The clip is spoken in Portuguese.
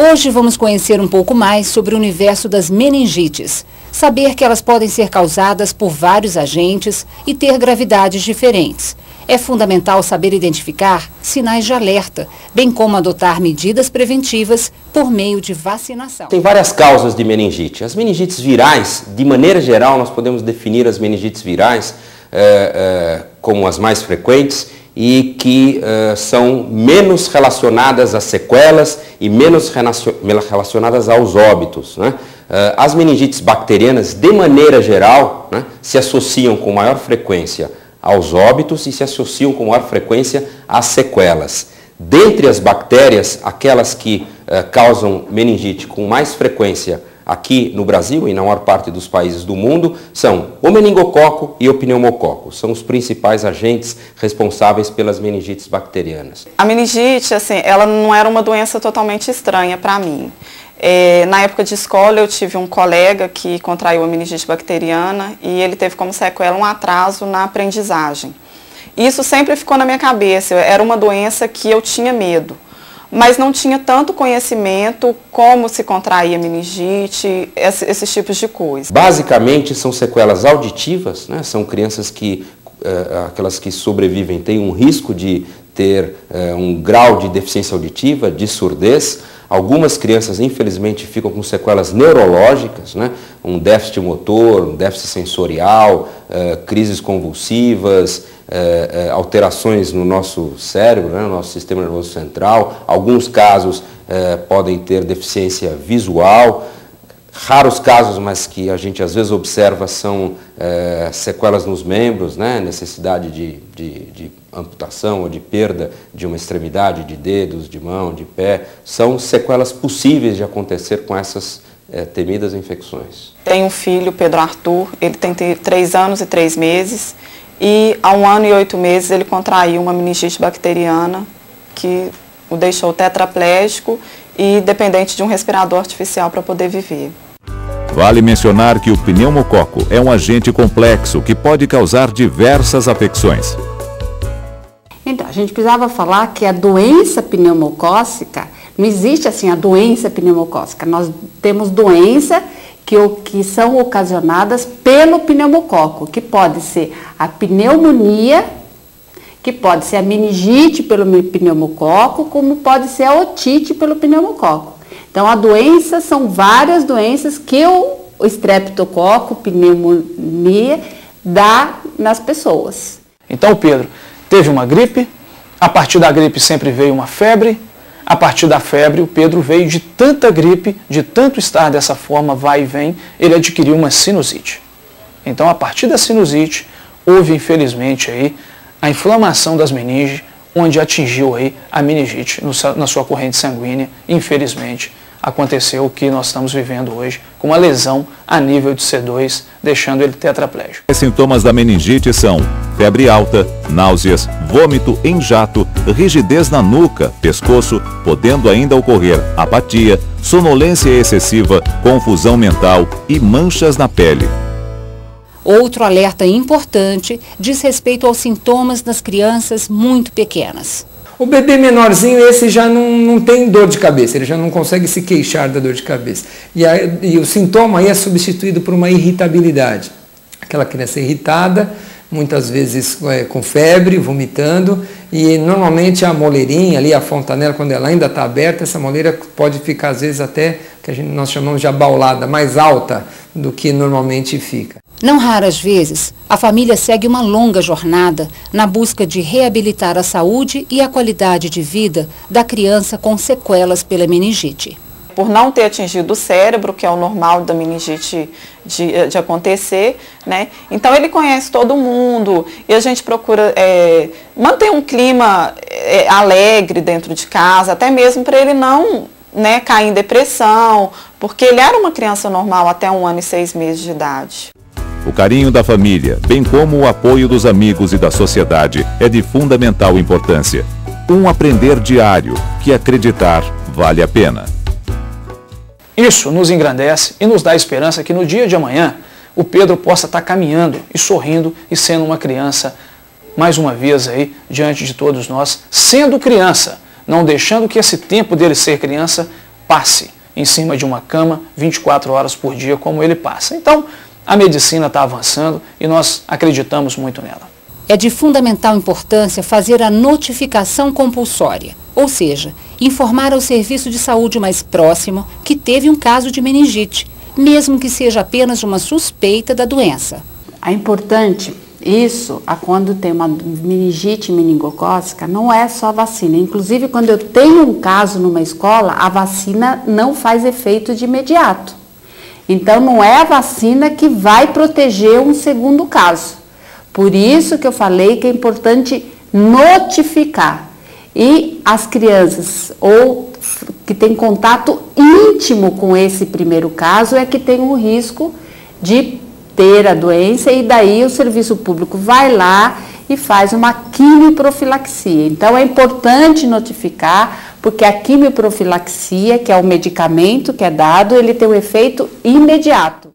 Hoje vamos conhecer um pouco mais sobre o universo das meningites, saber que elas podem ser causadas por vários agentes e ter gravidades diferentes. É fundamental saber identificar sinais de alerta, bem como adotar medidas preventivas por meio de vacinação. Tem várias causas de meningite. As meningites virais, de maneira geral, nós podemos definir as meningites virais como as mais frequentes e que são menos relacionadas a sequelas e menos relacionadas aos óbitos, né? As meningites bacterianas, de maneira geral, né, se associam com maior frequência aos óbitos e se associam com maior frequência às sequelas. Dentre as bactérias, aquelas que causam meningite com mais frequência aqui no Brasil e na maior parte dos países do mundo são o meningococo e o pneumococo. São os principais agentes responsáveis pelas meningites bacterianas. A meningite, assim, ela não era uma doença totalmente estranha para mim. Na época de escola eu tive um colega que contraiu a meningite bacteriana e ele teve como sequela um atraso na aprendizagem. Isso sempre ficou na minha cabeça, era uma doença que eu tinha medo, mas não tinha tanto conhecimento como se contraía a meningite, esses tipos de coisa. Basicamente são sequelas auditivas, né? São crianças que, aquelas que sobrevivem, têm um risco de ter um grau de deficiência auditiva, de surdez. Algumas crianças, infelizmente, ficam com sequelas neurológicas, né? Um déficit motor, um déficit sensorial, crises convulsivas, alterações no nosso cérebro, né? No nosso sistema nervoso central. Alguns casos podem ter deficiência visual. Raros casos, mas que a gente às vezes observa, são sequelas nos membros, né? Necessidade de amputação ou de perda de uma extremidade, de dedos, de mão, de pé. São sequelas possíveis de acontecer com essas temidas infecções. Tenho um filho, Pedro Arthur, ele tem 3 anos e 3 meses e há 1 ano e 8 meses ele contraiu uma meningite bacteriana que o deixou tetraplégico e dependente de um respirador artificial para poder viver. Vale mencionar que o pneumococo é um agente complexo que pode causar diversas afecções. Então, a gente precisava falar que a doença pneumocócica, não existe assim a doença pneumocócica. Nós temos doença que são ocasionadas pelo pneumococo, que pode ser a pneumonia, que pode ser a meningite pelo pneumococo, como pode ser a otite pelo pneumococo. Então, a doença são várias doenças que o estreptococo, pneumonia, dá nas pessoas. Então, Pedro teve uma gripe, a partir da gripe sempre veio uma febre, a partir da febre o Pedro veio de tanta gripe, de tanto estar dessa forma, vai e vem, ele adquiriu uma sinusite. Então, a partir da sinusite, houve infelizmente aí a inflamação das meninges, onde atingiu aí a meningite na sua corrente sanguínea. Infelizmente, aconteceu o que nós estamos vivendo hoje, com uma lesão a nível de C2, deixando ele tetraplégico. Os sintomas da meningite são febre alta, náuseas, vômito em jato, rigidez na nuca, pescoço, podendo ainda ocorrer apatia, sonolência excessiva, confusão mental e manchas na pele. Outro alerta importante diz respeito aos sintomas nas crianças muito pequenas. O bebê menorzinho, esse já não tem dor de cabeça, ele já não consegue se queixar da dor de cabeça. E o sintoma aí é substituído por uma irritabilidade. Aquela criança irritada, muitas vezes com febre, vomitando, e normalmente a moleirinha ali, a fontanela, quando ela ainda está aberta, essa moleira pode ficar às vezes até, que nós chamamos de abaulada, mais alta do que normalmente fica. Não raras vezes, a família segue uma longa jornada na busca de reabilitar a saúde e a qualidade de vida da criança com sequelas pela meningite. Por não ter atingido o cérebro, que é o normal da meningite de acontecer, né? Então ele conhece todo mundo e a gente procura manter um clima alegre dentro de casa, até mesmo para ele não, né, cair em depressão, porque ele era uma criança normal até 1 ano e 6 meses de idade. O carinho da família, bem como o apoio dos amigos e da sociedade, é de fundamental importância. Um aprender diário que acreditar vale a pena. Isso nos engrandece e nos dá esperança que no dia de amanhã o Pedro possa estar caminhando e sorrindo e sendo uma criança, mais uma vez aí, diante de todos nós, sendo criança, não deixando que esse tempo dele ser criança passe em cima de uma cama 24 horas por dia, como ele passa. Então, a medicina está avançando e nós acreditamos muito nela. É de fundamental importância fazer a notificação compulsória, ou seja, informar ao serviço de saúde mais próximo que teve um caso de meningite, mesmo que seja apenas uma suspeita da doença. É importante isso, quando tem uma meningite meningocócica, não é só a vacina. Inclusive, quando eu tenho um caso numa escola, a vacina não faz efeito de imediato. Então, não é a vacina que vai proteger um segundo caso. Por isso que eu falei que é importante notificar. E as crianças ou que têm contato íntimo com esse primeiro caso é que tem um risco de ter a doença, e daí o serviço público vai lá e faz uma quimioprofilaxia. Então é importante notificar, porque a quimioprofilaxia, que é o medicamento que é dado, ele tem um efeito imediato.